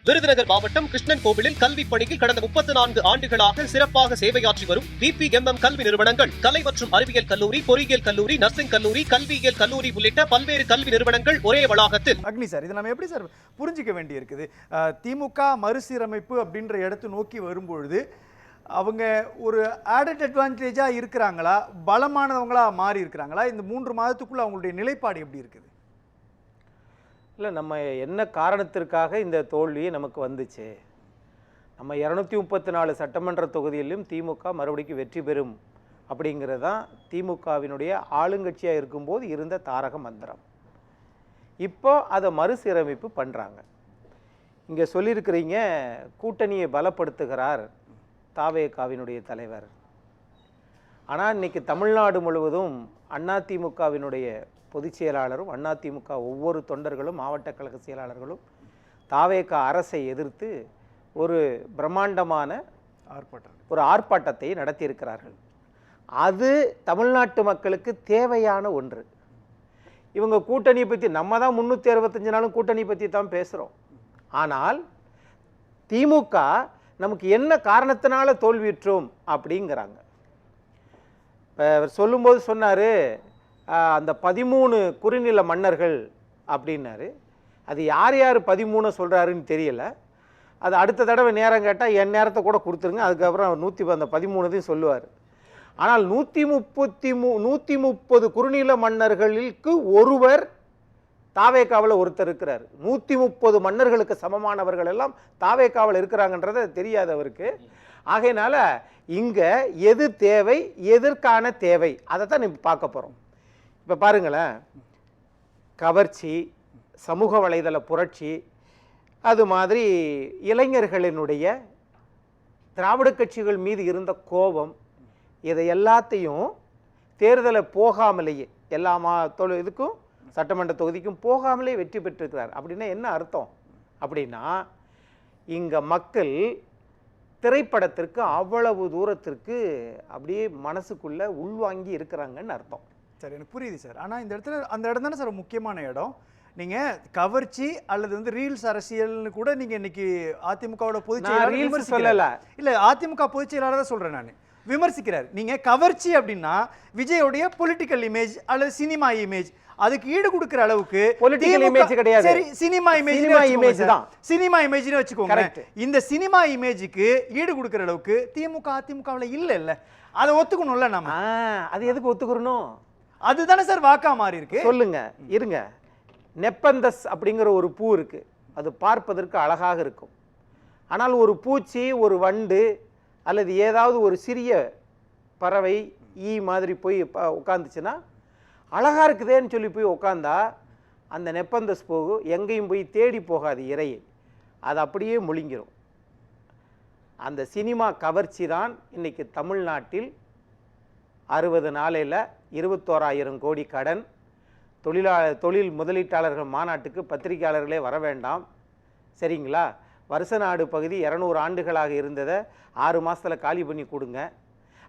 விருதுநகர் மாவட்டம் கிருஷ்ணன் கோவிலில் கல்வி பணியில் கடந்த 34 ஆண்டுகளாக சிறப்பாக சேவையாற்றி வரும் VPMM கல்வி நிறுவனங்கள், கலை மற்றும் அறிவியல் கல்லூரி, பொறியியல் கல்லூரி, நர்சிங் கல்லூரி, கல்வியியல் கல்லூரி உள்ளிட்ட பல்வேறு கல்வி நிறுவனங்கள் ஒரே வளாகத்தில். அக்னி சார், இதை நம்ம எப்படி சார் புரிஞ்சிக்க வேண்டி இருக்குது? திமுக மறுசீரமைப்பு அப்படின்ற இடத்தை நோக்கி வரும்பொழுது அவங்க ஒரு ஆடட் அட்வான்டேஜா இருக்கிறாங்களா, பலமானவங்களா மாறி இருக்கிறாங்களா? இந்த 3 மாதத்துக்குள்ள அவங்களுடைய நிலைப்பாடு எப்படி இருக்குது? இல்லை, நம்ம என்ன காரணத்திற்காக இந்த தோல்வி நமக்கு வந்துச்சு? நம்ம 234 சட்டமன்ற தொகுதியிலும் திமுக மறுபடியும் வெற்றி பெறும் அப்படிங்கிறது தான் திமுகவினுடைய ஆளுங்கட்சியாக இருக்கும்போது இருந்த தாரக மந்திரம். இப்போ அதை மறுசீரமைப்பு பண்ணுறாங்க. இங்கே சொல்லியிருக்கிறீங்க, கூட்டணியை பலப்படுத்துகிறார் தாவேகாவினுடைய தலைவர். ஆனால் இன்னைக்கு தமிழ்நாடு முழுவதும் அதிமுகவினுடைய பொதுச் செயலாளரும் அதிமுக ஒவ்வொரு தொண்டர்களும் மாவட்ட கழக செயலாளர்களும் தாவேகா அரசை எதிர்த்து ஒரு பிரம்மாண்டமான ஆர்ப்பாட்டத்தை நடத்தியிருக்கிறார்கள். அது தமிழ்நாட்டு மக்களுக்கு தேவையான ஒன்று. இவங்க கூட்டணியை பற்றி நம்ம தான் 365 நாளும் கூட்டணி பற்றி தான் பேசுகிறோம். ஆனால் திமுக நமக்கு என்ன காரணத்தினால தோல்வியுற்றோம் அப்படிங்கிறாங்க. இப்போ அவர் சொல்லும்போது சொன்னார், அந்த 13 குறுநில மன்னர்கள் அப்படின்னாரு. அது யார் யார் 13 சொல்கிறாருன்னு தெரியல. அது அடுத்த தடவை நேரம் கேட்டால் என் நேரத்தை கூட கொடுத்துருங்க, அதுக்கப்புறம் அவர் 113 சொல்லுவார். ஆனால் 130 குறுநில மன்னர்களுக்கு ஒருவர் தாவேகாவில் ஒருத்தர் இருக்கிறார். 130 மன்னர்களுக்கு சமமானவர்கள் எல்லாம் தாவேகாவில் இருக்கிறாங்கன்றத தெரியாது அவருக்கு. ஆகையினால இங்கே எது தேவை, எதற்கான தேவை, அதை தான் இப்போ பார்க்க போகிறோம். இப்போ பாருங்களேன், கவர்ச்சி, சமூக வலைதள புரட்சி, அது மாதிரி இளைஞர்களினுடைய திராவிட கட்சிகள் மீது இருந்த கோபம், இதை எல்லாத்தையும் தேர்தலை போகாமலேயே எல்லா இதுக்கும் சட்டமன்ற தொகுதிக்கும் போகாமலே வெற்றி பெற்றிருக்கிறார். அப்படின்னா என்ன அர்த்தம்? அப்படின்னா இங்கே மக்கள் திரைப்படத்திற்கு அவ்வளவு தூரத்திற்கு அப்படியே மனசுக்குள்ளே உள்வாங்கி இருக்கிறாங்கன்னு அர்த்தம். சார், எனக்கு புரியுது சார். ஆனால் இந்த இடத்துல அந்த இடம் தானே சார் முக்கியமான இடம். நீங்கள் கவர்ச்சி அல்லது ரீல்ஸ் அரசியல்னு கூட நீங்கள் இன்னைக்கு அதிமுகவோட பொதுச் செயலாளர் சொல்லலை. இல்லை, அதிமுக பொதுச் செயலாளர் தான் சொல்கிறேன் நான், விமர்சிக்கிறார். நீங்கள் கவர்ச்சி அப்படின்னா விஜயோடைய பொலிட்டிக்கல் இமேஜ் அல்லது சினிமா இமேஜ், அதுக்கு ஈடு கொடுக்கிற அளவுக்கு பொலிட்டிக்கல் இமேஜ் கிடையாது. சரி, சினிமா இமேஜ் தான். சினிமா இமேஜ்னு வச்சுக்கோங்க. இந்த சினிமா இமேஜுக்கு ஈடு கொடுக்கிற அளவுக்கு திமுக அதிமுகவில் இல்ல. அதை ஒத்துக்கணும்ல நம்ம. அது எதுக்கு ஒத்துக்கணும்? அதுதானே சார் வாக்கா மாறி இருக்கு. சொல்லுங்க, இருங்க. நெப்பந்தஸ் அப்படிங்கிற ஒரு பூ இருக்கு, அது பார்ப்பதற்கு அழகாக இருக்கும். ஆனால் ஒரு பூச்சி, ஒரு வண்டு அல்லது ஏதாவது ஒரு சிறிய பறவை ஈ மாதிரி போய் உட்காந்துச்சுன்னா அழகா இருக்குதேன்னு சொல்லி போய் உட்காந்தா அந்த நெப்பந்தஸ் பூ எங்கேயும் போய் தேடி போகாது இறையை, அது அப்படியே முழுங்கிரும். அந்த சினிமா கவர்ச்சி தான் இன்னைக்கு தமிழ்நாட்டில் 60 நாளையில் 21,000 கோடி கடன், தொழில் முதலீட்டாளர்கள் மாநாட்டுக்கு பத்திரிகையாளர்களே வர வேண்டாம், சரிங்களா? வருஷ நாடு பகுதி 200 ஆண்டுகளாக இருந்ததை 6 மாதத்தில் காலி பண்ணி கொடுங்க.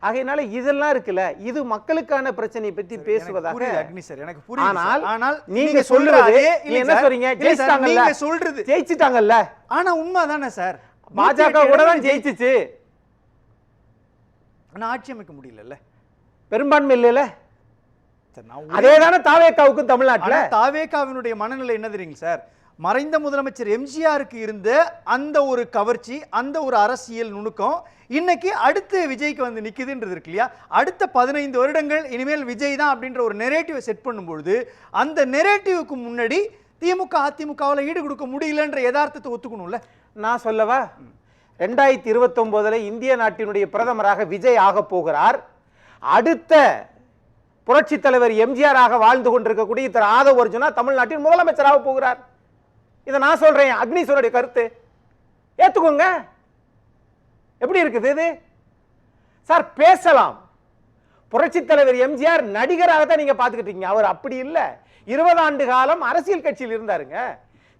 ஆகையினால இதெல்லாம் இருக்குல்ல, இது மக்களுக்கான பிரச்சனையை பற்றி பேசுவதாக. ஆனால் நீங்க சொல்றது என்ன சொல்றீங்க? ஜெயிச்சிட்டாங்கல்ல. ஆனா உண்மைதானே சார், பாஜக கூட தான் ஜெயிச்சிச்சு. ஆனா ஆட்சி அமைக்க முடியல, பெரும்பான்மை இல்லைல்ல. அதேதானே தாவேகாவுக்கும் தமிழ்நாட்டில். தாவேகாவினுடைய மனநிலை என்ன தெரியுங்க சார்? மறைந்த முதலமைச்சர் எம்ஜிஆருக்கு இருந்த அந்த ஒரு கவர்ச்சி, அந்த ஒரு அரசியல் நுணுக்கம் இன்னைக்கு அடுத்து விஜய்க்கு வந்து நிக்குதுன்றது இருக்கு இல்லையா? அடுத்த 15 வருடங்கள் இனிமேல் விஜய் தான் அப்படின்ற ஒரு நெரேட்டிவை செட் பண்ணும்பொழுது அந்த நெரேட்டிவுக்கு முன்னாடி திமுக அதிமுகவில் ஈடு கொடுக்க முடியலன்ற யதார்த்தத்தை ஒத்துக்கணும்ல. நான் சொல்லவா, 2029 இந்திய நாட்டினுடைய பிரதமராக விஜய் ஆக போகிறார். அடுத்த புரட்சி தலைவர் எம்ஜிஆர் ஆக வாழ்ந்து கொண்டிருக்கக்கூடிய திரு ஆதவ் அர்ஜுனா தமிழ்நாட்டின் முதலமைச்சராக போகிறார். இதை நான் சொல்றேன், அக்னீஸ்வருடைய கருத்து ஏத்துக்கோங்க. எப்படி இருக்குது இது சார்? பேசலாம். புரட்சி தலைவர் எம்ஜிஆர் நடிகராக தான் நீங்க பாத்துக்கிட்டீங்க, அவர் அப்படி இல்லை. 20 ஆண்டு காலம் அரசியல் கட்சியில் இருந்தாருங்க.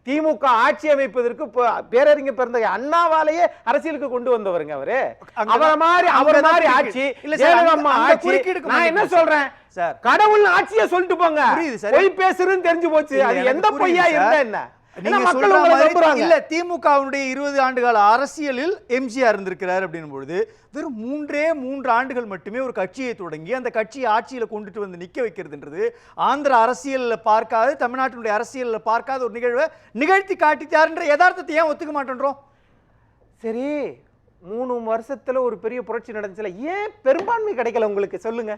திமுக ஆட்சி அமைப்பதற்கு பேரறிஞர் பிறந்த அண்ணாவாலேயே அரசியலுக்கு கொண்டு வந்தவருங்க அவரு. அவர் மாதிரி ஆட்சி. நான் என்ன சொல்றேன், கடவுள் ஆட்சியை சொல்லிட்டு போங்க, பொய் பேசுறதுன்னு தெரிஞ்சு போச்சு. அது எந்த பொய்யா இருந்தா என்ன? நீங்க மக்கள் சொல்ற உங்களை மாதிரி நம்புறாங்க. இல்ல, திமுகவுடைய 20 ஆண்டுகால அரசியலில் எம்ஜிஆர் இருந்திருக்கிறார் அப்படின்னும் பொழுது வெறும் 3 ஆண்டுகள் மட்டுமே ஒரு கட்சியை தொடங்கி அந்த கட்சியை ஆட்சியில கொண்டுட்டு வந்து நிக்க வைக்கிறதுன்றது ஆந்திர அரசியல்ல பார்க்காத, தமிழ்நாட்டினுடைய அரசியல்ல பார்க்காத ஒரு நிகழ்வை நிகழ்த்தி காட்டிட்டாருன்ற யதார்த்தத்தை ஏன் ஒத்துக்க மாட்டேன்றோம்? சரி, 3 வருஷத்துல ஒரு பெரிய புரட்சி நடந்துச்சுல, ஏன் பெரும்பான்மை கிடைக்கல உங்களுக்கு சொல்லுங்க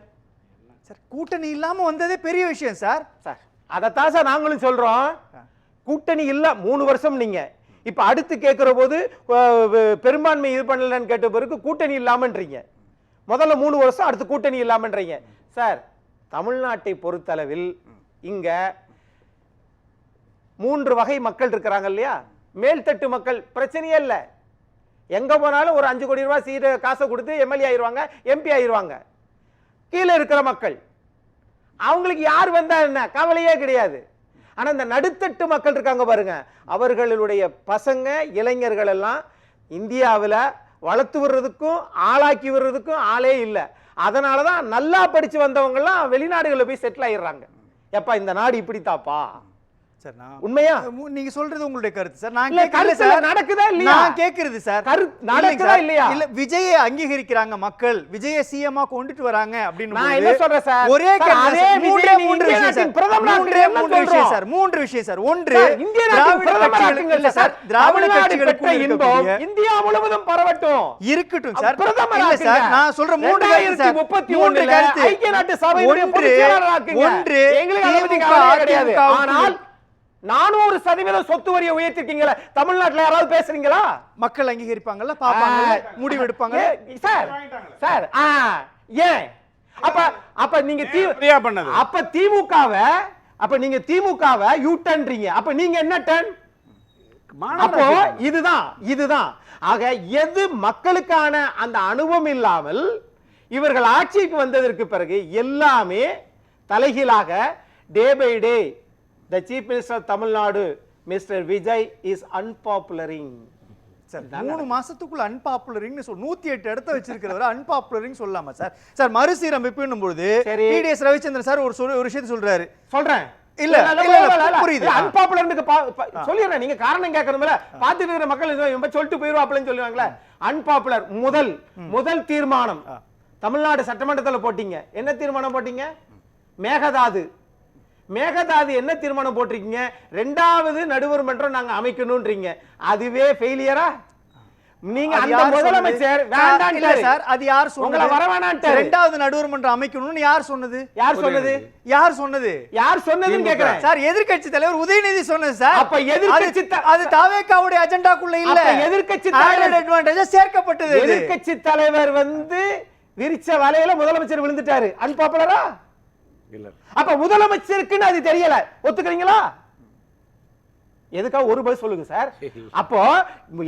சார். கூட்டணி இல்லாம வந்ததே பெரிய விஷயம் சார். சார் அதைத்தான் சார் நாங்களும் சொல்றோம். கூட்டணி இல்ல 3 வருஷம் நீங்க இப்ப அடுத்து கேட்கிற போது பெரும்பான்மை இது பண்ணலன்னு கேட்ட பிறகு கூட்டணி இல்லாமன்றீங்க. முதல்ல 3 வருஷம், அடுத்து கூட்டணி இல்லாமன்றீங்க. சார் தமிழ்நாட்டை பொறுத்தளவில் இங்க 3 வகை மக்கள் இருக்கிறாங்க இல்லையா? மேல்தட்டு மக்கள் பிரச்சனையே இல்லை, எங்க போனாலும் ஒரு 5 கோடி ரூபாய் சீட்டு காசை கொடுத்து எம்எல்ஏ ஆயிருவாங்க, எம்பி ஆயிருவாங்க. கீழே இருக்கிற மக்கள் அவங்களுக்கு யார் வந்தா என்ன கவலையே கிடையாது. ஆனா இந்த நடுத்தட்டு மக்கள் இருக்காங்க பாருங்க, அவர்களுடைய பசங்க இளைஞர்கள் எல்லாம் இந்தியாவில் வளர்த்து விடுறதுக்கும் ஆளாக்கி விடுறதுக்கும் ஆளே இல்லை. அதனாலதான் நல்லா படிச்சு வந்தவங்க எல்லாம் வெளிநாடுகளில் போய் செட்டில் ஆயிடுறாங்க. எப்பா இந்த நாடு இப்படித்தாப்பா? சார் நான் உண்மையா நீங்க சொல்றது உங்களுடைய கருத்து சார். நான் இல்ல, கேட்கல கருத்துல சார். நடக்குதா இல்லையா? நான் கேக்குறது சார், நடக்குதா இல்லையா? இல்ல, விஜயை அங்கீகரிக்கிறாங்க மக்கள், விஜய சிஎம்மா கொண்டுட்டு வராங்க அப்படின்னு நான் என்ன சொல்றேன் சார், ஒரே அதே மூன்று விஷயம் சார். மூன்று விஷயம் சார். ஒன்று, திராவிட கட்சிகளுக்கு இன்பம் இந்தியா முழுவதும் பரவட்டும் இருக்கட்டும் சார். இல்ல சார், நான் சொல்ற 3 கருத்து. ஐக்கிய நாட்டு சபையுடைய பொதுச் செயலாளராக்குங்க. எங்களுக்கு அதை பத்தி கவலை கிடையாது. ஆனால் 400% சொத்து வரியை உயர்த்திருக்கீங்களா? தமிழ்நாட்டுல யாராவது பேசுறீங்களா? மக்கள் அங்கீகரிப்பாங்கல்ல, பாப்பாங்க, முடிவு எடுப்பாங்க சார். சார் ஏன் அப்ப நீங்க திமுகவை யூ டர்ன்றீங்க, அப்ப நீங்க என்ன டர்ன்? அப்போ இதுதான் ஆக எது மக்களுக்கான அந்த அனுபவம் இல்லாமல் இவர்கள் ஆட்சிக்கு வந்ததற்கு பிறகு எல்லாமே தலைகீழாக day by day the chief minister of Tamil Nadu Mr. Vijay is unpopularing. Sir 3 மாசத்துக்குள்ள அன்பாப்புலரிங்னு 108 இடத்த வச்சிருக்கிறவரை அன்பாப்புலரிங் சொல்லலாமா சார்? சார் மறுசீரமைப்புன்னும் பொழுது டிடிஎஸ் ரவிச்சந்திரன் சார் ஒரு விஷயத்தை சொல்றேன். இல்ல புரியுது, அன்பாப்புலர்னுக்கு சொல்லிடுறேன். நீங்க காரணம் கேட்கணும்ல, பாத்துட்டு இருக்கிற மக்கள் சொல்லிட்டு போயிருவாப்லன்னு சொல்லுவாங்களே. அன்பாப்புலர் முதல் தீர்மானம் தமிழ்நாடு சட்டமன்றத்தில் போட்டீங்க. என்ன தீர்மானம் போட்டீங்க? மேகதாது என்ன தீர்மானம் போட்டிருக்கீங்க? 2வது நடுவர் மன்றம் நாங்க அமைக்கணும்ன்றீங்க. அதுவே ஃபெயிலியரா? நீங்க அந்த முதலமைச்சர் வேண்டாம் இல்ல சார், அது யார் சொன்னது? உங்களை வர வேண்டாம்ட்டாரு. 2வது நடுவர் மன்றம் அமைக்கணும்னு யார் சொன்னது? யார் சொன்னதுன்னு கேக்குறேன் சார். எதிர்க்கட்சி தலைவர் உதயநிதி சொன்னது சார். அப்ப எதிர்க்கட்சி அது தாவேகாவுடைய அஜெண்டாக்குள்ள இல்ல, எதிர்க்கட்சி தலைவர் அட்வான்டேஜ் சேர்க்கப்பட்டது. எதிர்க்கட்சி தலைவர் விரிச்ச வலையில முதலமைச்சர் விழுந்துட்டாரு. அன்பாப்புலரா? அப்ப முதலமைச்சருக்குன்னு அது தெரியல, ஒத்துக்கிறீங்களா? எதுக்காக ஒரு பதில் சொல்லுங்க சார். அப்போ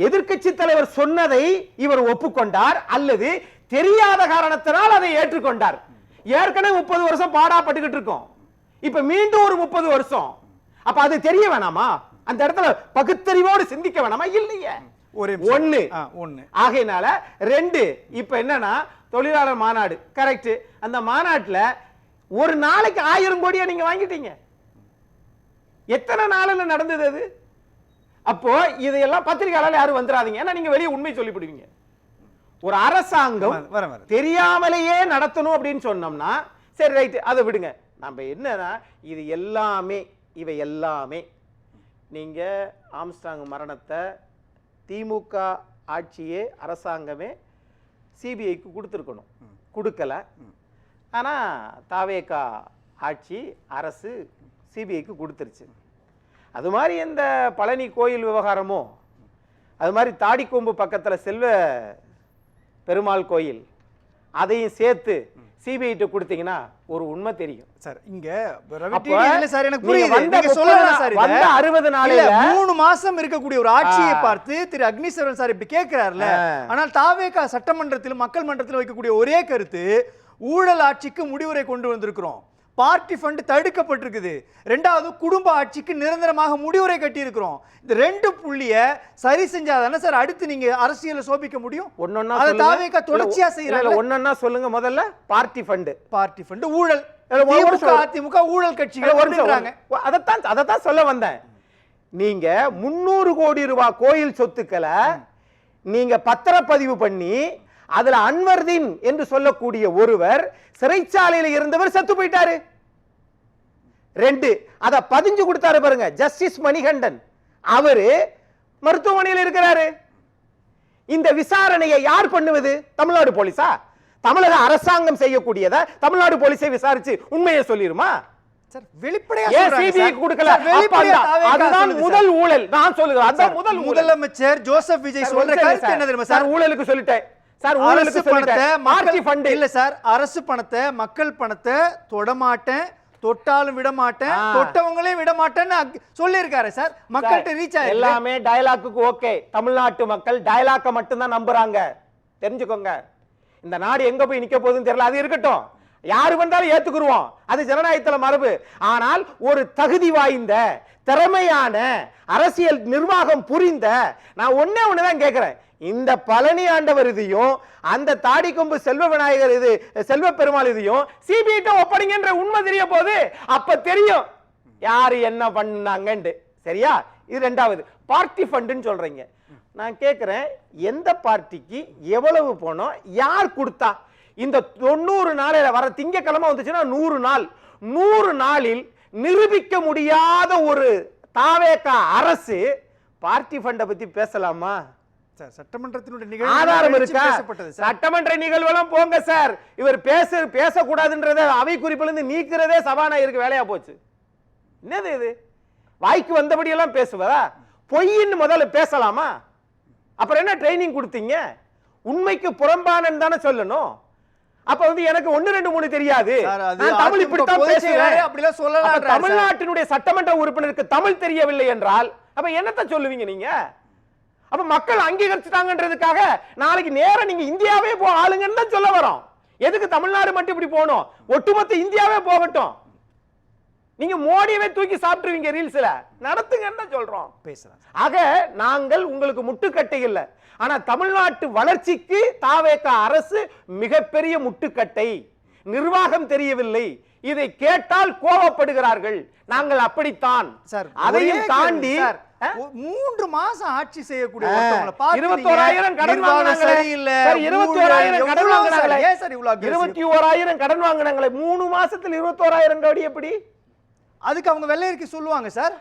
எதிர்க்கட்சி தலைவர் சொன்னதை இவர் ஒப்புக்கொண்டார் அல்லது தெரியாத காரணத்தினால் அதை ஏற்றுக்கொண்டார். ஏற்கனவே 30 வருஷம் பாடாப்பட்டுக்கிட்டு இருக்கோம், இப்ப மீண்டும் ஒரு 30 வருஷம். அப்ப அது தெரிய வேணாமா? அந்த இடத்துல பகுத்தறிவோடு சிந்திக்க வேணாமா? இல்லையே. ஒண்ணு ஆகையினால 2 இப்ப என்னன்னா தொழிலாளர் மாநாடு கரெக்ட். அந்த மாநாட்டுல ஒரு நாளைக்கு 1000 கோடியா நீங்க வாங்கிட்டீங்க. எத்தனை நாள்ல நடந்தது அது? அப்போ இதையெல்லாம் பத்திரிகையாளர் யாரும் வந்துடாதீங்க, ஏன்னா நீங்க வெளியே உண்மை சொல்லிவிடுவீங்க. ஒரு அரசாங்கம் தெரியாமலேயே நடத்தணும் அப்படின்னு சொன்னோம்னா சரி ரைட், அதை விடுங்க. நம்ம என்னன்னா இவை எல்லாமே நீங்க ஆம்ஸ்ட்ராங் மரணத்தை திமுக ஆட்சியே அரசாங்கமே சிபிஐக்கு கொடுத்துருக்கணும், கொடுக்கல. ஆனா தாவேகா ஆட்சி அரசு சிபிஐக்கு கொடுத்துருச்சு. அது மாதிரி இந்த பழனி கோயில் விவகாரமோ, அது மாதிரி தாடிக்கொம்பு பக்கத்துல செல்வ பெருமாள் கோயில், அதையும் சேர்த்து சிபிஐ கொடுத்தீங்கன்னா ஒரு உண்மை தெரியும் சார். இங்க சார் எனக்கு புரியுது, நீங்க சொல்லலாம் சார். வந்த 60 நாளையில 3 மாசம் இருக்கக்கூடிய ஒரு ஆட்சியை பார்த்து திரு அக்னிசவரன் சார் இப்படி கேட்கிறார்ல. ஆனால் தாவேகா சட்டமன்றத்தில் மக்கள் மன்றத்தில் வைக்கக்கூடிய ஒரே கருத்து, ஊழல் ஆட்சிக்கு முடிவுரை கொண்டு வந்திருக்கிறோம், பார்ட்டி ஃபண்ட் தடுக்கப்பட்டிருக்குது, 2வது குடும்ப ஆட்சிக்கு நிரந்தரமாக முடிவுரை கட்டி இருக்கிறோம். இந்த 2 புள்ளிய சரி செஞ்சாதானே சார் அடுத்து நீங்க அரசியலை சோபிக்க முடியும். ஒன்னொன்னா தாவேகா தொடர்ச்சியா செய்யறாங்க. ஒன்னொன்னா சொல்லுங்க. முதல்ல பார்ட்டி ஃபண்ட் ஊழல், அதிமுக ஊழல் கட்சிகள். அதத்தான் சொல்ல வந்தேன். நீங்க 300 கோடி ரூபாய் கோயில் சொத்துக்களை நீங்க பத்திரப்பதிவு பண்ணி அதுல அன்வர்தீன் என்று சொல்லக்கூடிய ஒருவர் சிறைச்சாலையில் இருந்தவர் செத்து போயிட்டாரு. 2 அத பதிஞ்சு கொடுத்தாரு பாருங்க ஜஸ்டிஸ் மணிகண்டன், அவரு மருத்துவமனையில் இருக்கிறாரு. இந்த விசாரணையை யார் பண்ணுவது? தமிழ்நாடு போலீஸா? தமிழக அரசாங்கம் செய்யக்கூடியத தமிழ்நாடு போலீஸை விசாரிச்சு உண்மையை சொல்லிருமா? சார் வெளிப்படையா ஏன் சொல்றாங்க சிபிஐ சார். கொடுக்கல? சார், வெளிப்படையா தாவேக்கா அதுதான் சொல்லுது முதல் சார். ஊழல். நான் சொல்லுகிறேன் அதான் முதல் ஊழல். முதலமைச்சர் ஜோசப் விஜய் சொல்ற கருத்து என்ன தெரியுமா சார்? சார்? ஊழலுக்கு சொல்லிட்டேன் சார், அரசு ஊழலுக்கு பணத்தை சொல்லிட்டேன். மக்கள் மார்ச்சி ஃபண்ட் இல்ல சார், அரசு பணத்தை மக்கள் பணத்தை தொடமாட்டேன், தொட்டாலும் விட மாட்டேன், தொட்டவங்களையும் விட மாட்டேன்னு சொல்லி இருக்காரு சார். மக்கள்கிட்ட ரீச் ஆயிருக்கு. எல்லாமே டயலாக்குக்கு ஓகே. தமிழ்நாட்டு மக்கள் டயலாக்க மட்டும் தான் நம்புறாங்க, தெரிஞ்சுக்கோங்க. இந்த நாடு எங்க போய் நிக்க போகுதுன்னு தெரியல, அது இருக்கட்டும், யாரு வந்தாலும் ஏத்துக்குருவோம், அது ஜனநாயகத்துல மரபு. ஆனால் ஒரு தகுதி வாய்ந்த திறமையான அரசியல் நிர்வாகம் புரிந்த நான் ஒண்ணுதான் கேட்கிறேன், இந்த பழனி ஆண்டவர் இதையும் அந்த தாடி கொம்பு செல்வ விநாயகர் இது செல்வ பெருமாள் இதையும் சிபிஐ ஒப்படைங்கன்ற உண்மை தெரிய போது அப்ப தெரியும் யாரு என்ன பண்ணாங்கன்னு. சரியா? இது 2வது. பார்ட்டி ஃபண்டுன்னு சொல்றீங்க. நான் கேட்கிறேன், எந்த பார்ட்டிக்கு எவ்வளவு பணம் யார் கொடுத்தா? இந்த 90 நாளையில வர திங்கக்கிழமை வந்துச்சுன்னா 100 நாள், 100 நாளில் நிரூபிக்க முடியாத ஒரு தாவேகா அரசு பார்ட்டி ஃபண்டை பத்தி பேசலாமா? சார் சட்டமன்றத்தினுடைய ஆதாரம் இருக்கா? பேசப்பட்டது சார். சட்டமன்ற நிகழ்வெல்லாம் போங்க சார், இவர் பேசக்கூடாதுன்றத அவை குறிப்பில இருந்து நீக்கிறதே சபாநாயகருக்கு வேலையா போச்சு. என்னது இது? வாய்க்கு வந்தபடி எல்லாம் பேசுவதா? பொய்ன்னு முதல்ல பேசலாமா? அப்புறம் என்ன ட்ரைனிங் கொடுத்தீங்க? உண்மைக்கு புறம்பானன்னு தானே சொல்லணும். அப்ப வந்து எனக்கு 1 2 3 தெரியாது, நான் தமிழ் இப்படித்தான் பேசுவேன் அப்படிலாம் சொல்லலாம். தமிழ்நாட்டினுடைய சட்டமன்ற உறுப்பினருக்கு தமிழ் தெரியவில்லை என்றால் அப்ப என்னத்த சொல்லுவீங்க நீங்க? அப்ப மக்கள் அங்கீகரிச்சுட்டாங்கன்றதுக்காக நாளைக்கு நேரம் நீங்க இந்தியாவே போ ஆளுங்கன்னு தான் சொல்ல வரோம். எதுக்கு தமிழ்நாடு மட்டும் இப்படி போகணும்? ஒட்டுமொத்த இந்தியாவே போகட்டும். நீங்க மோடியவே தூக்கி சாப்பிட்டுருவீங்க ரீல்ஸ்ல, நடத்துங்கன்னு தான் சொல்றோம். பேசலாம். ஆக நாங்கள் உங்களுக்கு முட்டுக்கட்டை இல்லை, ஆனா தமிழ்நாட்டு வளர்ச்சிக்கு தாவேகா அரசு மிகப்பெரிய முட்டுக்கட்டை. நிர்வாகம் தெரியவில்லை, இதை கேட்டால் கோபப்படுகிறார்கள். நாங்கள் அப்படித்தான். சார் அதையும் தாண்டி 3 மாசம் ஆட்சி செய்யக்கூடிய 21,000 கடன் வாங்கினாங்களே, 21,000 கடன் வாங்கினாங்களே, 21,000 கடன் வாங்கினாங்களே, 3 மாசத்துல 21,000 கோடி எப்படி? அதுக்கு அவங்க வெள்ளை அறிக்கை சொல்லுவாங்க சார்,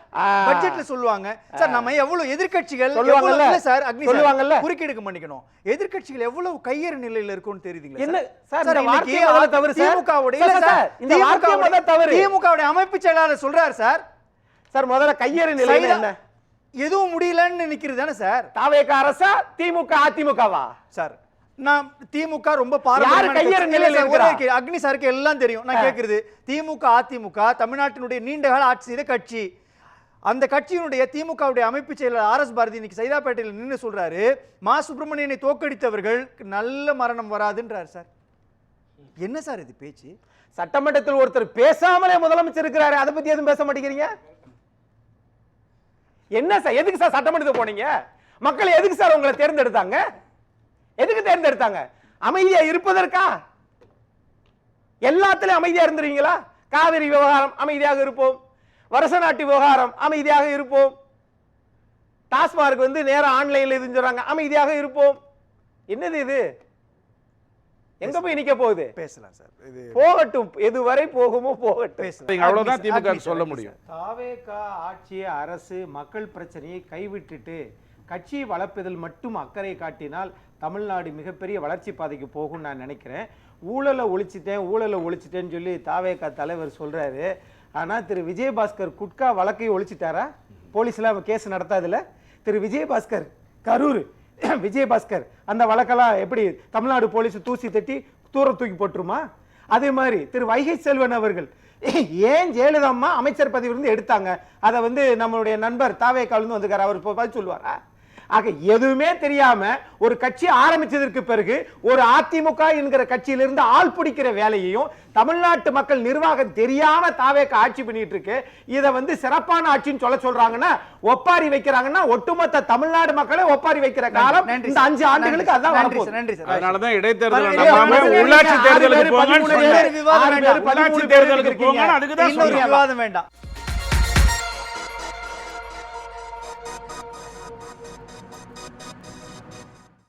பட்ஜெட்ல சொல்லுவாங்க சார். நம்ம எவ்வளவு எதிர்க்கட்சிகள் சொல்லுவாங்கல்ல சார், சொல்லுவாங்கல்ல, குறுக்கீடுக்கு மன்னிக்கணும், எதிர்க்கட்சிகள் எவ்வளவு கையேறு நிலையில இருக்கும்னு தெரியுதுங்களா? என்ன சார் இந்த வார்த்தை முதல்ல தவறு சார். திமுகவுடைய இந்த வார்த்தை முதல்ல தவறு. திமுகவுடைய அமைப்பு செயலாளர் சொல்றாரு சார். சார் முதல்ல கையேறு நிலையில என்ன? எதுவும் முடியலன்னு நிக்கிறது தானே சார் தாவேகா அரசா திமுக அதிமுகவா? சார் நான் திமுக ரொம்ப பாரம்பரிய அக்னி சாருக்கு எல்லாம் தெரியும். நான் கேட்கிறது, திமுக அதிமுக தமிழ்நாட்டினுடைய நீண்ட கால ஆட்சி செய்த கட்சி. அந்த கட்சியினுடைய திமுகவுடைய அமைப்பு செயலர் RS பாரதி இன்னைக்கு சைதாப்பேட்டையில் நின்று சொல்றாரு, மா சுப்பிரமணியனை தோற்கடித்தவர்கள் நல்ல மரணம் வராதுன்றார் சார். என்ன சார் இது பேச்சு? சட்டமன்றத்தில் ஒருத்தர் பேசாமலே முதலமைச்சர் இருக்கிறாரு, அதை பத்தி எதுவும் பேச மாட்டேங்கிறீங்க. என்ன சார், எதுக்கு சார் சட்டமன்றத்துக்கு போனீங்க? மக்கள் எதுக்கு சார் உங்களை தேர்ந்தெடுத்தாங்க? எதுக்கு தேர்ந்தெடுத்தாங்க? அமைதியா இருப்பதற்கா? எல்லாத்திலும் அமைதியா இருந்துருவீங்களா? காவிரி விவகாரம் அமைதியாக இருப்போம், வருஷ நாட்டு விவகாரம் அமைதியாக இருப்போம், டாஸ்மார்க் வந்து நேரம் ஆன்லைன்ல இதுன்னு சொல்றாங்க அமைதியாக இருப்போம். என்னது இது? எங்க போய் நிக்க போகுது? பேசலாம் சார், இது போகட்டும், எதுவரை போகுமோ போகட்டும். அவ்வளவுதான் திமுக சொல்ல முடியும். தாவேகா ஆட்சி அரசு மக்கள் பிரச்சனையை கைவிட்டுட்டு கட்சியை வளர்ப்பதில் மட்டும் அக்கறை காட்டினால் தமிழ்நாடு மிகப்பெரிய வளர்ச்சி பாதைக்கு போகும் நான் நினைக்கிறேன். ஊழலை ஒழிச்சிட்டேன்னு சொல்லி தாவேகா தலைவர் சொல்றாரு. ஆனா திரு விஜயபாஸ்கர் குட்கா வழக்கை ஒழிச்சிட்டாரா? போலீஸ்லாம் கேஸ் நடத்தாதுல. திரு விஜயபாஸ்கர் கரூர் விஜயபாஸ்கர் அந்த வழக்கெல்லாம் எப்படி தமிழ்நாடு போலீஸ் தூசி தட்டி தூரம் தூக்கி போட்டுருமா? அதே மாதிரி திரு வைகை செல்வன் அவர்கள் ஏன் ஜெயலலிதா அம்மா அமைச்சர் பதவியிலிருந்து எடுத்தாங்க, அதை வந்து நம்மளுடைய நண்பர் தாவேக்காலிருந்து வந்துக்கார், அவர் பதில் சொல்லுவாரா? ஆக எதுவுமே தெரியாம ஒரு கட்சி ஆரம்பிச்சதற்கு பிறகு ஒரு அதிமுக என்கிற கட்சியிலிருந்து ஆள் பிடிக்கிற வேலையையும் தமிழ்நாட்டு மக்கள் நிர்வாகம் தெரியாம தாவேக்கா ஆட்சி பண்ணிட்டு இருக்கு. இதை வந்து சிறப்பான ஆட்சின்னு சொல்றாங்கன்னா, ஒப்பாரி வைக்கிறாங்கன்னா ஒட்டுமொத்த தமிழ்நாடு மக்களை ஒப்பாரி வைக்கிற காலம் இந்த 5 ஆண்டுகளுக்கு அதான் வரப்போகுது. அதனாலதான் இடைத்தேர்தல் நம்பாம உள்ளாட்சி தேர்தலுக்கு போங்க, விவாதம் வேண்டாம்.